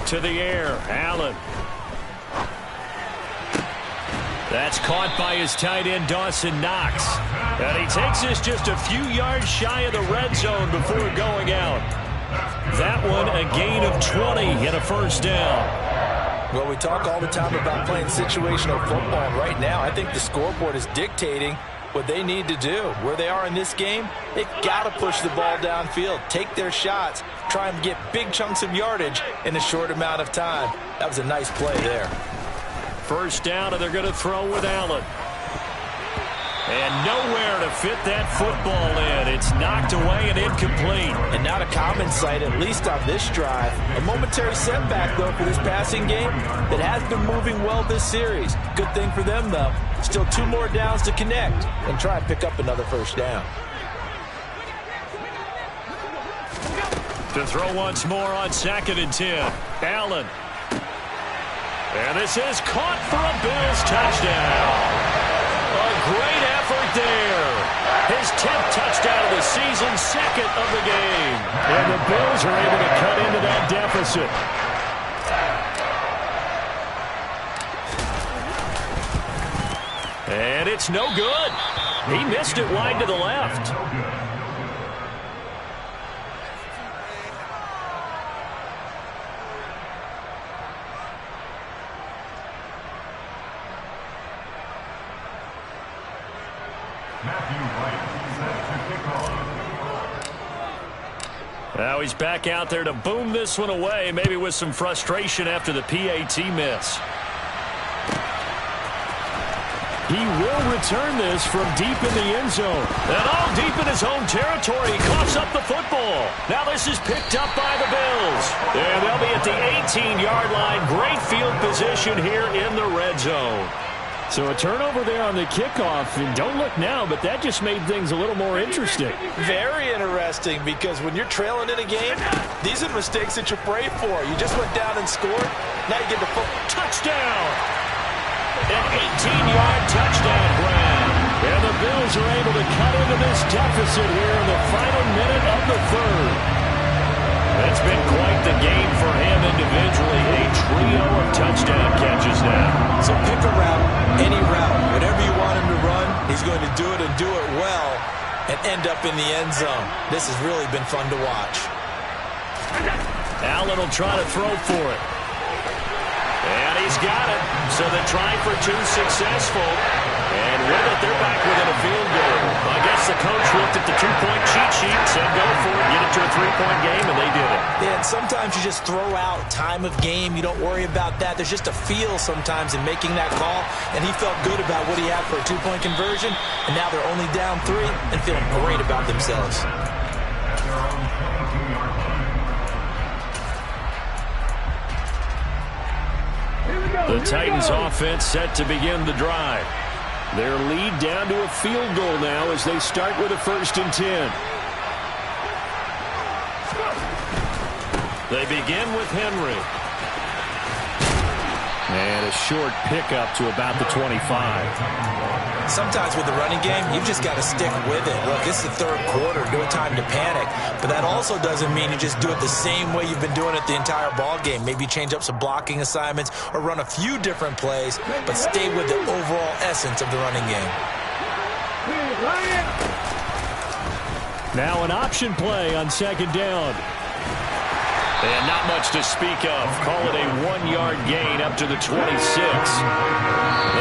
To the air, Allen. That's caught by his tight end, Dawson Knox. And he takes this just a few yards shy of the red zone before going out. That one a gain of 20 and a first down. Well, we talk all the time about playing situational football. Right now, I think the scoreboard is dictating what they need to do. Where they are in this game, they've got to push the ball downfield, take their shots, try and get big chunks of yardage in a short amount of time. That was a nice play there. First down, and they're going to throw with Allen. And nowhere to fit that football in. It's knocked away and incomplete. And not a common sight, at least on this drive. A momentary setback, though, for this passing game that has been moving well this series. Good thing for them, though. Still 2 more downs to connect and try and pick up another first down. To throw once more on 2nd and 10. Allen. And this is caught for a Bills touchdown. A great effort there. His 10th touchdown of the season, 2nd of the game. And the Bills are able to cut into that deficit. And it's no good. He missed it wide to the left. Now he's back out there to boom this one away, maybe with some frustration after the PAT miss. He will return this from deep in the end zone. And all deep in his own territory. He coughs up the football. Now this is picked up by the Bills. And they'll be at the 18-yard line. Great field position here in the red zone. So a turnover there on the kickoff. And don't look now, but that just made things a little more interesting. Very interesting, because when you're trailing in a game, these are mistakes that you pray for. You just went down and scored. Now you get the football. Touchdown! An 18-yard touchdown grab. And the Bills are able to cut into this deficit here in the final minute of the third. It's been game for him individually. A trio of touchdown catches now. So pick a route, any route. Whatever you want him to run, he's going to do it and do it well and end up in the end zone. This has really been fun to watch. Allen will try to throw for it. And he's got it. So they're trying for two, successful. And with it, they're back within a field goal. I guess the coach looked at the two-point cheat sheet, said go for it, get it to a three-point game, and they did it. Yeah, and sometimes you just throw out time of game. You don't worry about that. There's just a feel sometimes in making that call, and he felt good about what he had for a two-point conversion, and now they're only down 3 and feeling great about themselves. The Titans offense set to begin the drive. Their lead down to a field goal now as they start with a 1st and 10. They begin with Henry. And a short pickup to about the 25. Sometimes with the running game, you've just got to stick with it. Look, it's the 3rd quarter, no time to panic. But that also doesn't mean you just do it the same way you've been doing it the entire ball game. Maybe change up some blocking assignments or run a few different plays, but stay with the overall essence of the running game. Now an option play on 2nd down. And not much to speak of. Call it a 1-yard gain up to the 26. They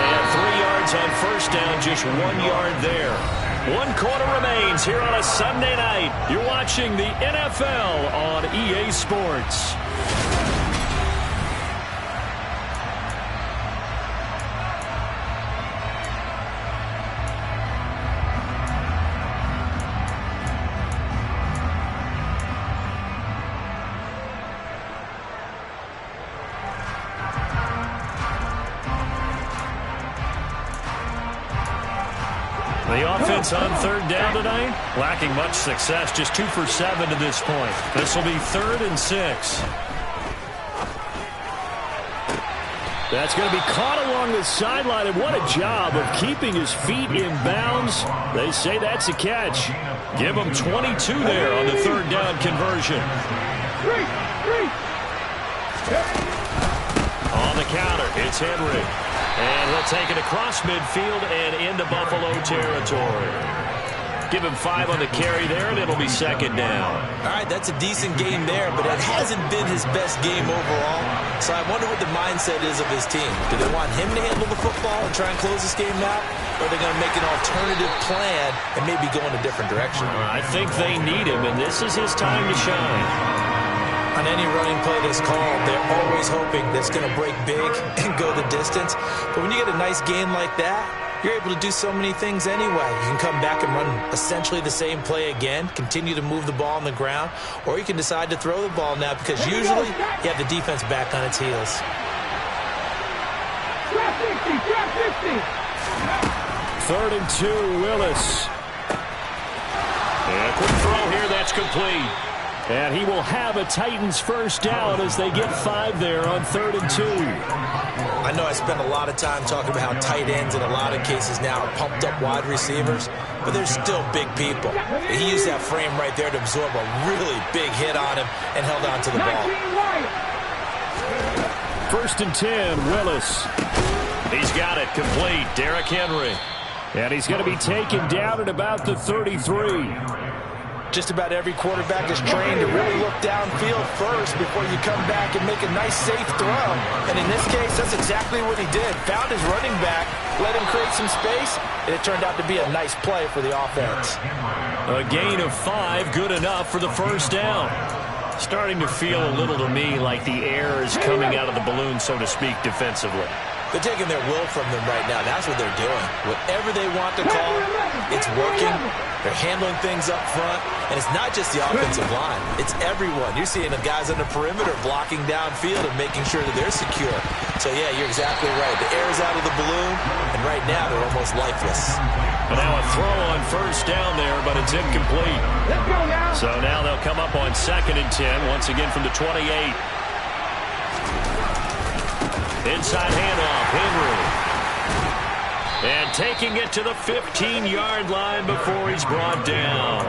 had 3 yards on 1st down, just 1 yard there. 1 quarter remains here on a Sunday night. You're watching the NFL on EA Sports. The offense on 3rd down tonight, lacking much success, just 2 for 7 to this point. This will be 3rd and 6. That's going to be caught along the sideline, and what a job of keeping his feet in bounds. They say that's a catch. Give him 22 there on the 3rd down conversion. On the counter, it's Henry. And he'll take it across midfield and into Buffalo territory. Give him 5 on the carry there, and it'll be 2nd down. All right, that's a decent game there, but it hasn't been his best game overall. So I wonder what the mindset is of his team. Do they want him to handle the football and try and close this game out? Or are they going to make an alternative plan and maybe go in a different direction? I think they need him, and this is his time to shine. On any running play that's called, they're always hoping that it's going to break big and go the distance. But when you get a nice game like that, you're able to do so many things anyway. You can come back and run essentially the same play again, continue to move the ball on the ground, or you can decide to throw the ball now because usually you have the defense back on its heels. Drop 50. 3rd and 2, Willis. And a quick throw here, that's complete. And he will have a Titans 1st down as they get 5 there on 3rd and 2. I know I spent a lot of time talking about how tight ends in a lot of cases now are pumped up wide receivers, but they're still big people. He used that frame right there to absorb a really big hit on him and held on to the ball. 1st and 10, Willis. He's got it complete, Derrick Henry. And he's going to be taken down at about the 33. Just about every quarterback is trained to really look downfield first before you come back and make a nice, safe throw. And in this case, that's exactly what he did. Found his running back, let him create some space, and it turned out to be a nice play for the offense. A gain of 5, good enough for the 1st down. Starting to feel a little to me like the air is coming out of the balloon, so to speak, defensively. They're taking their will from them right now. That's what they're doing. Whatever they want to call, it's working. They're handling things up front. And it's not just the offensive line. It's everyone. You're seeing the guys on the perimeter blocking downfield and making sure that they're secure. So, yeah, you're exactly right. The air's out of the balloon, and right now they're almost lifeless. And now a throw on 1st down there, but it's incomplete. So now they'll come up on 2nd and 10, once again from the 28. Inside handoff, Henry. And taking it to the 15-yard line before he's brought down.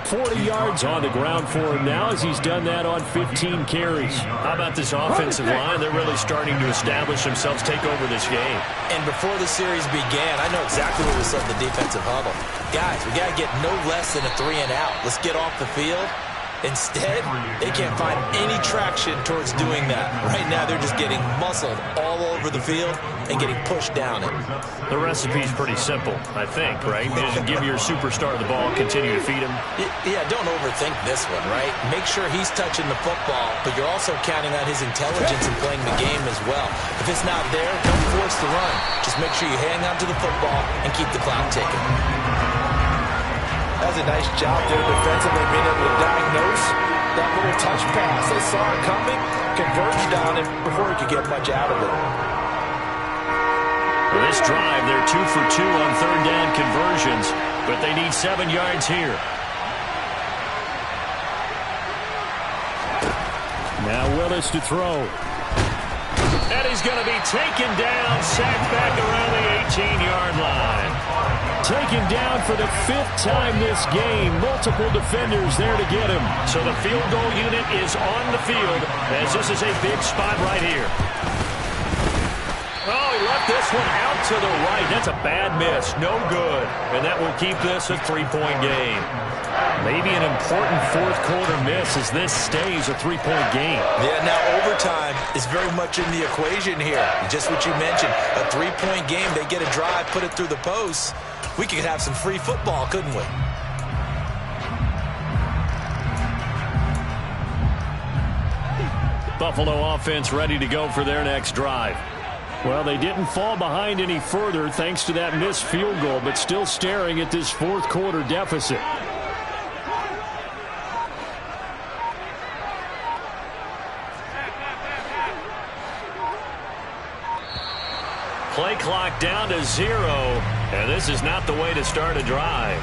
40 yards on the ground for him now as he's done that on 15 carries. How about this offensive line? They're really starting to establish themselves, take over this game. And before the series began, I know exactly what we said in the defensive huddle. Guys, we got to get no less than a 3-and-out. Let's get off the field. Instead, they can't find any traction towards doing that. Right now, they're just getting muscled all over the field and getting pushed down it. The recipe's pretty simple, I think, right? You just give your superstar the ball, continue to feed him. Yeah, don't overthink this one, right? Make sure he's touching the football, but you're also counting on his intelligence in playing the game as well. If it's not there, don't force the run. Just make sure you hang on to the football and keep the clock ticking. That was a nice job there defensively, being able to diagnose that little touch pass. They saw it coming, converged on it before he could get much out of it. For this drive, they're 2 for 2 on third down conversions, but they need 7 yards here. Now Willis to throw. And he's going to be taken down, sacked back around the 18-yard line. Taken down for the 5th time this game. Multiple defenders there to get him. So the field goal unit is on the field as this is a big spot right here. Oh, he left this one out to the right. That's a bad miss. No good. And that will keep this a 3-point game. Maybe an important fourth-quarter miss as this stays a 3-point game. Yeah, now overtime is very much in the equation here. Just what you mentioned, a 3-point game. They get a drive, put it through the posts. We could have some free football, couldn't we? Buffalo offense ready to go for their next drive. Well, they didn't fall behind any further thanks to that missed field goal, but still staring at this fourth-quarter deficit. Play clock down to 0, and this is not the way to start a drive.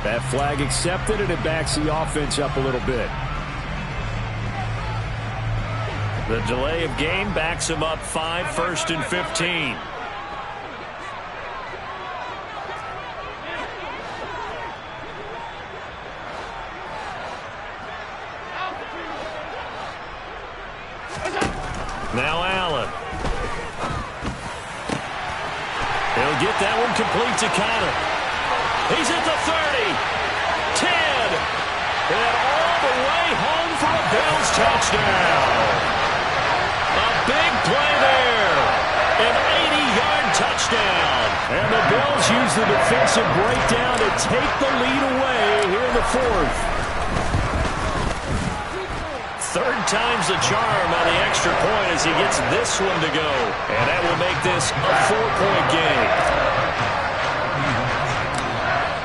That flag accepted, and it backs the offense up a little bit. The delay of game backs him up 5, 1st and 15. Now Allen. He'll get that one complete to Connor. He's at the 30, 10, and all the way home for a Bills touchdown. A big play there, an 80-yard touchdown. And the Bills use the defensive breakdown to take the lead away here in the 4th. Third time's the charm on the extra point as he gets this one to go. And that will make this a 4-point game.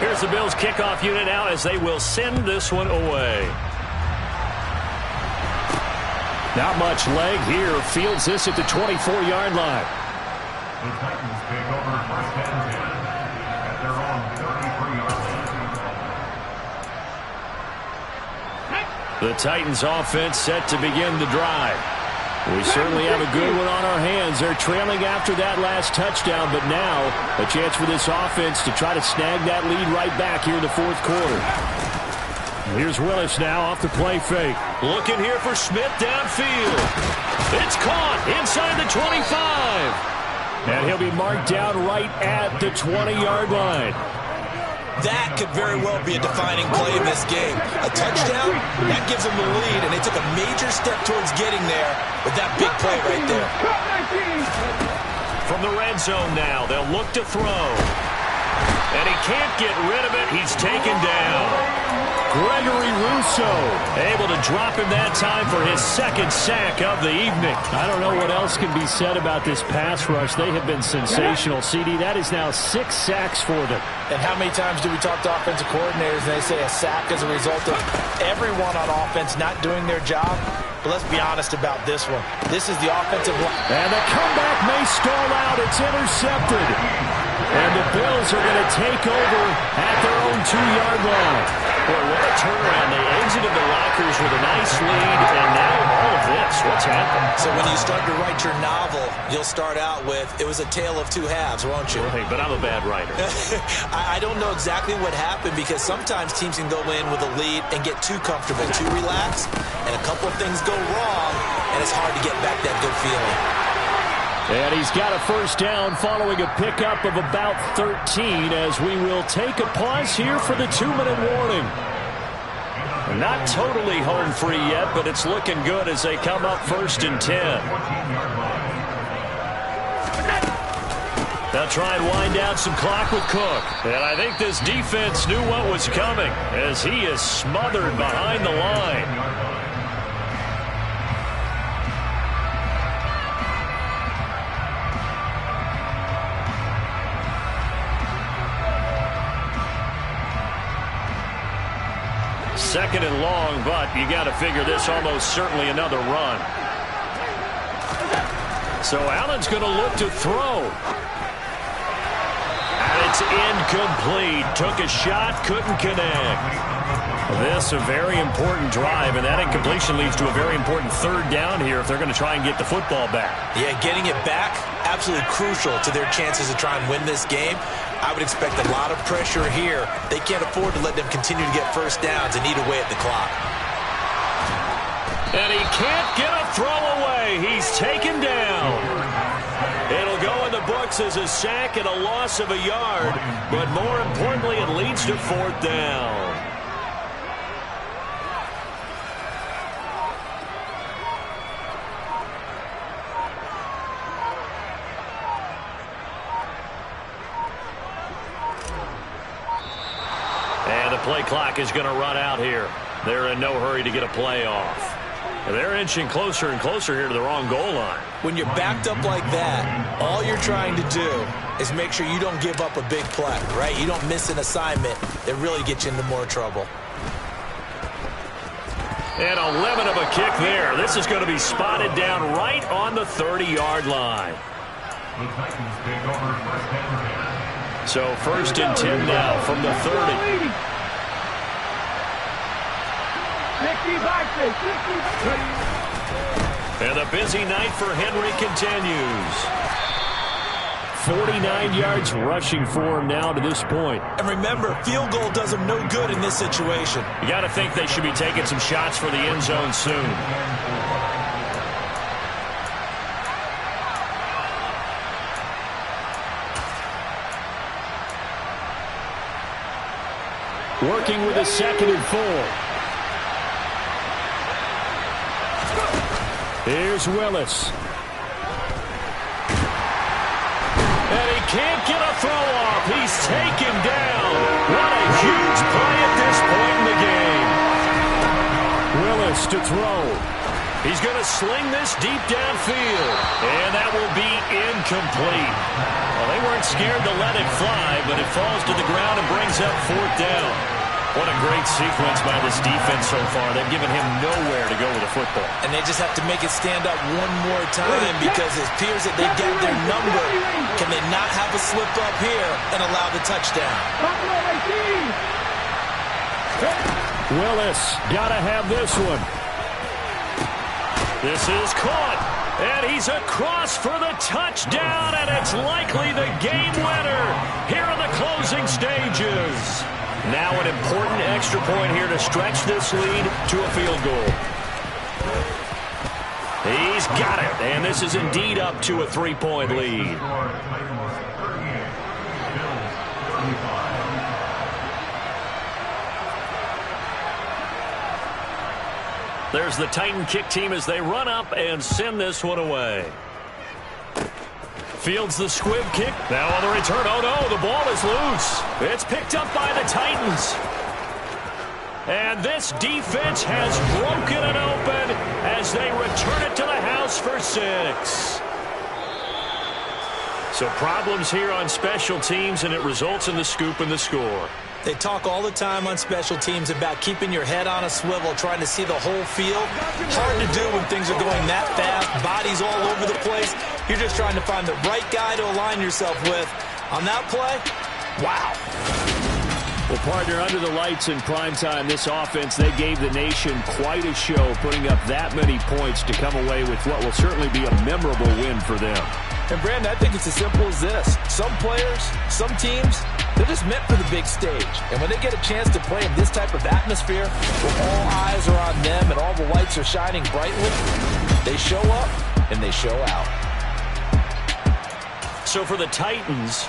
Here's the Bills kickoff unit now as they will send this one away. Not much leg here. Fields this at the 24-yard line. The Titans take over 1st and 10 at their own 33-yard line. The Titans offense set to begin the drive. We certainly have a good one on our hands. They're trailing after that last touchdown, but now a chance for this offense to try to snag that lead right back here in the 4th quarter. Here's Willis now off the play fake. Looking here for Smith downfield. It's caught inside the 25. And he'll be marked down right at the 20-yard line. That could very well be a defining play in this game. A touchdown, that gives them the lead, and they took a major step towards getting there with that big play right there. From the red zone now, they'll look to throw. And he can't get rid of it. He's taken down. Gregory Rousseau able to drop him that time for his 2nd sack of the evening. I don't know what else can be said about this pass rush. They have been sensational, CD. That is now 6 sacks for them. And how many times do we talk to offensive coordinators and they say a sack as a result of everyone on offense not doing their job? But let's be honest about this one. This is the offensive line. And the comeback may stall out. It's intercepted. And the Bills are going to take over at their own 2-yard line. Boy, what a turnaround. They exited the lockers with a nice lead, and now all of this. What's happened? So when you start to write your novel, you'll start out with, it was a tale of two halves, won't you? Right, but I'm a bad writer. I don't know exactly what happened, because sometimes teams can go in with a lead and get too comfortable, too relaxed, and a couple of things go wrong, and it's hard to get back that good feeling. And he's got a first down following a pickup of about 13 as we will take a pause here for the 2-minute warning. Not totally home free yet, but it's looking good as they come up 1st and 10. They'll try and wind down some clock with Cook. And I think this defense knew what was coming as he is smothered behind the line. Second and long, but you got to figure this almost certainly another run. So Allen's going to look to throw. And it's incomplete. Took a shot, couldn't connect. This a very important drive, and that incompletion leads to a very important 3rd down here if they're going to try and get the football back. Yeah, getting it back, absolutely crucial to their chances to try and win this game. I would expect a lot of pressure here. They can't afford to let them continue to get first downs and eat away at the clock. And he can't get a throw away. He's taken down. It'll go in the books as a sack and a loss of a yard, but more importantly, it leads to 4th down. Play clock is going to run out here. They're in no hurry to get a play off. They're inching closer and closer here to the wrong goal line. When you're backed up like that, all you're trying to do is make sure you don't give up a big play, right? You don't miss an assignment that really gets you into more trouble. And a lemon of a kick there. This is going to be spotted down right on the 30-yard line. So 1st and 10 now from the 30. And a busy night for Henry continues. 49 yards rushing for him now to this point. And remember, field goal does him no good in this situation. You got to think they should be taking some shots for the end zone soon. Working with a 2nd and 4. Here's Willis. And he can't get a throw off. He's taken down. What a huge play at this point in the game. Willis to throw. He's going to sling this deep downfield. And that will be incomplete. Well, they weren't scared to let it fly, but it falls to the ground and brings up 4th down. What a great sequence by this defense so far. They've given him nowhere to go with the football. And they just have to make it stand up one more time because it appears that they've got their number. Can they not have a slip up here and allow the touchdown? Willis got to have this one. This is caught. And he's across for the touchdown, and it's likely the game winner here in the closing stages. Now an important extra point here to stretch this lead to a field goal. He's got it, and this is indeed up to a 3-point lead. There's the Titan kick team as they run up and send this one away. Fields the squib kick. Now on the return. Oh, no, the ball is loose. It's picked up by the Titans. And this defense has broken it open as they return it to the house for 6. So problems here on special teams, and it results in the scoop and the score. They talk all the time on special teams about keeping your head on a swivel, trying to see the whole field. Hard to do when things are going that fast, bodies all over the place. You're just trying to find the right guy to align yourself with On that play, wow. Well, partner, under the lights in primetime, this offense, they gave the nation quite a show, putting up that many points to come away with what will certainly be a memorable win for them. And, Brandon, I think it's as simple as this. Some players, some teams, they're just meant for the big stage. And when they get a chance to play in this type of atmosphere, where all eyes are on them and all the lights are shining brightly, they show up and they show out. So for the Titans,